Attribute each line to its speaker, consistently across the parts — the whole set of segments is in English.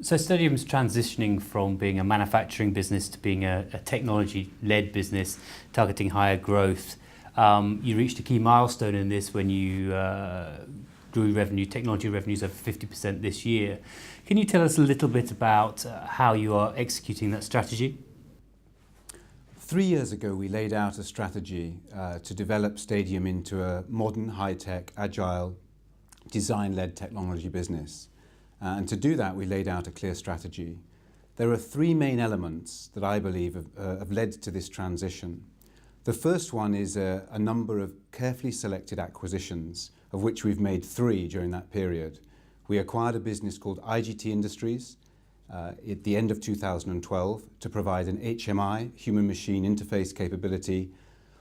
Speaker 1: So Stadium's transitioning from being a manufacturing business to being a technology-led business, targeting higher growth. You reached a key milestone in this when you grew technology revenues over 50% this year. Can you tell us a little bit about how you are executing that strategy?
Speaker 2: 3 years ago, we laid out a strategy to develop Stadium into a modern, high-tech, agile, design-led technology business. And to do that, we laid out a clear strategy. There are 3 main elements that I believe have led to this transition. The first one is a number of carefully selected acquisitions, of which we've made 3 during that period. We acquired a business called IGT Industries at the end of 2012 to provide an HMI, human-machine interface capability,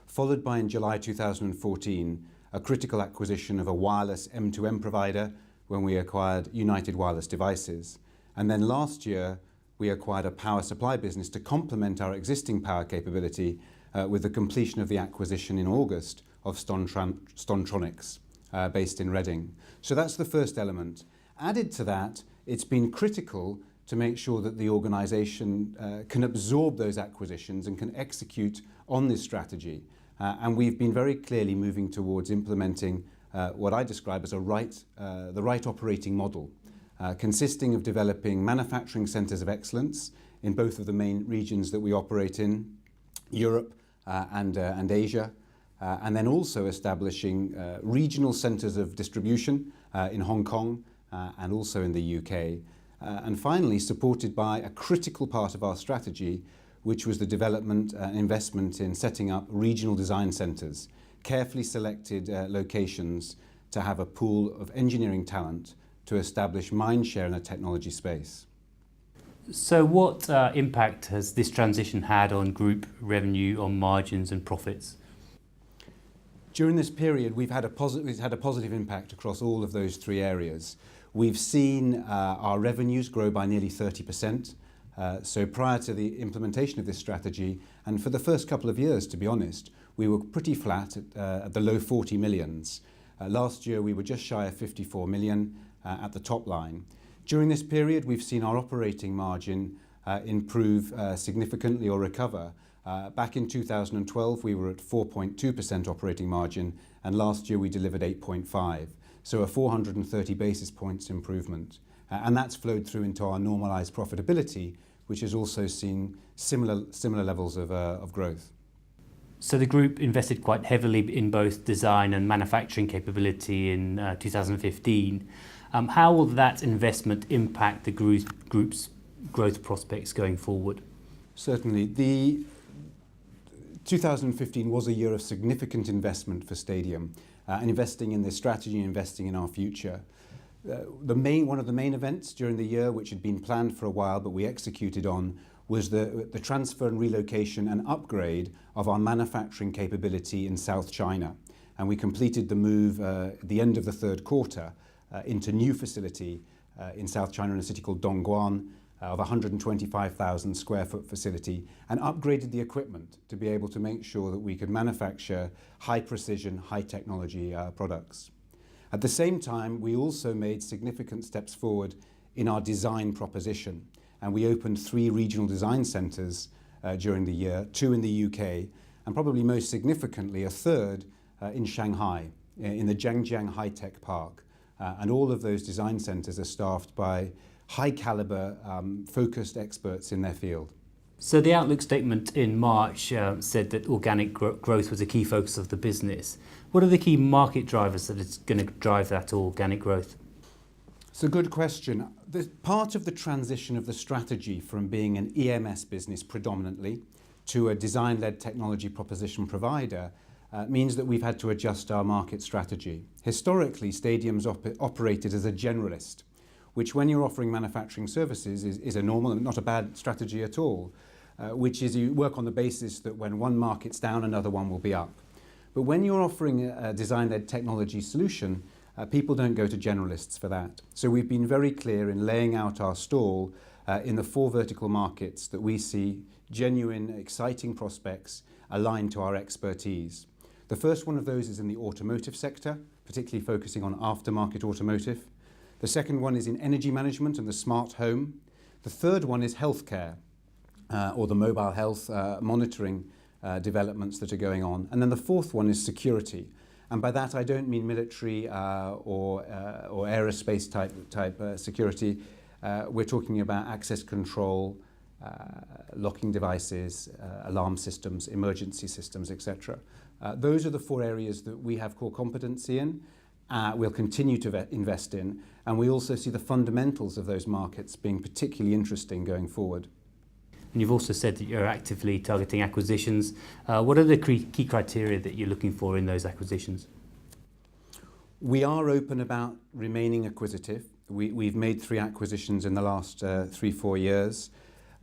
Speaker 2: followed by, in July 2014, a critical acquisition of a wireless M2M provider when we acquired United Wireless Devices. And then last year, we acquired a power supply business to complement our existing power capability with the completion of the acquisition in August of Stontronics, based in Reading. So that's the first element. Added to that, it's been critical to make sure that the organisation can absorb those acquisitions and can execute on this strategy. And we've been very clearly moving towards implementing what I describe as the right operating model, consisting of developing manufacturing centres of excellence in both of the main regions that we operate in, Europe and Asia, and then also establishing regional centres of distribution in Hong Kong and also in the UK. And finally, supported by a critical part of our strategy, which was the development and investment in setting up regional design centres, carefully selected locations to have a pool of engineering talent to establish mindshare in the technology space.
Speaker 1: So what impact has this transition had on group revenue, on margins and profits?
Speaker 2: During this period, we've had a positive impact across all of those 3 areas. We've seen our revenues grow by nearly 30%. So prior to the implementation of this strategy, and for the first couple of years, to be honest, we were pretty flat at the low 40 millions. Last year, we were just shy of 54 million at the top line. During this period, we've seen our operating margin improve significantly or recover. Back in 2012, we were at 4.2% operating margin, and last year we delivered 8.5%. So a 430 basis points improvement. And that's flowed through into our normalised profitability, which has also seen similar levels of growth.
Speaker 1: So the group invested quite heavily in both design and manufacturing capability in 2015. How will that investment impact the group's growth prospects going forward?
Speaker 2: Certainly. 2015 was a year of significant investment for Stadium, and investing in this strategy, investing in our future. One of the main events during the year, which had been planned for a while but we executed on, was the transfer and relocation and upgrade of our manufacturing capability in South China. And we completed the move at the end of the 3rd quarter into a new facility in South China in a city called Dongguan, of 125,000 square foot facility, and upgraded the equipment to be able to make sure that we could manufacture high precision, high technology products. At the same time, we also made significant steps forward in our design proposition, and we opened 3 regional design centres during the year, 2 in the UK, and probably most significantly a 3rd in Shanghai, in the Zhangjiang High Tech Park. And all of those design centres are staffed by high calibre, focused experts in their field.
Speaker 1: So the outlook statement in March said that organic growth was a key focus of the business. What are the key market drivers that is going to drive that organic growth?
Speaker 2: It's a good question. Part of the transition of the strategy from being an EMS business predominantly to a design-led technology proposition provider means that we've had to adjust our market strategy. Historically, Stadium's operated as a generalist, which when you're offering manufacturing services is a normal and not a bad strategy at all, which is you work on the basis that when one market's down, another one will be up. But when you're offering a design-led technology solution, people don't go to generalists for that. So we've been very clear in laying out our stall in the 4 vertical markets that we see genuine, exciting prospects aligned to our expertise. The first one of those is in the automotive sector, particularly focusing on aftermarket automotive. The second one is in energy management and the smart home. The third one is healthcare, or the mobile health monitoring developments that are going on. And then the fourth one is security. And by that I don't mean military or aerospace type security. We're talking about access control, locking devices, alarm systems, emergency systems, etc. Those are the four areas that we have core competency in. We'll continue to invest in, and we also see the fundamentals of those markets being particularly interesting going forward.
Speaker 1: And you've also said that you're actively targeting acquisitions. What are the key criteria that you're looking for in those acquisitions?
Speaker 2: We are open about remaining acquisitive. We've made 3 acquisitions in the last 3-4 years.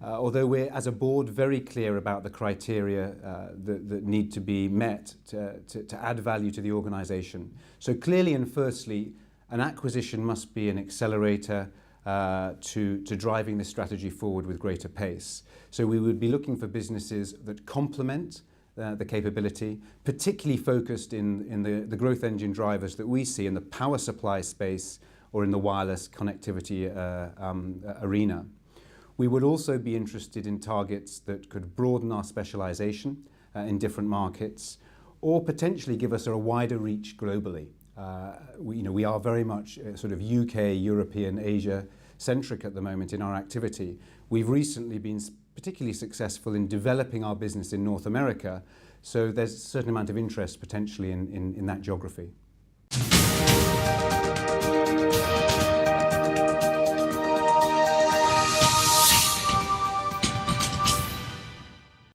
Speaker 2: Although we're, as a board, very clear about the criteria that need to be met to add value to the organisation. So clearly and firstly, an acquisition must be an accelerator to driving the strategy forward with greater pace. So we would be looking for businesses that complement the capability, particularly focused in the growth engine drivers that we see in the power supply space or in the wireless connectivity arena. We would also be interested in targets that could broaden our specialisation in different markets, or potentially give us a wider reach globally. We are very much sort of UK, European, Asia centric at the moment in our activity. We've recently been particularly successful in developing our business in North America, so there's a certain amount of interest potentially in that geography.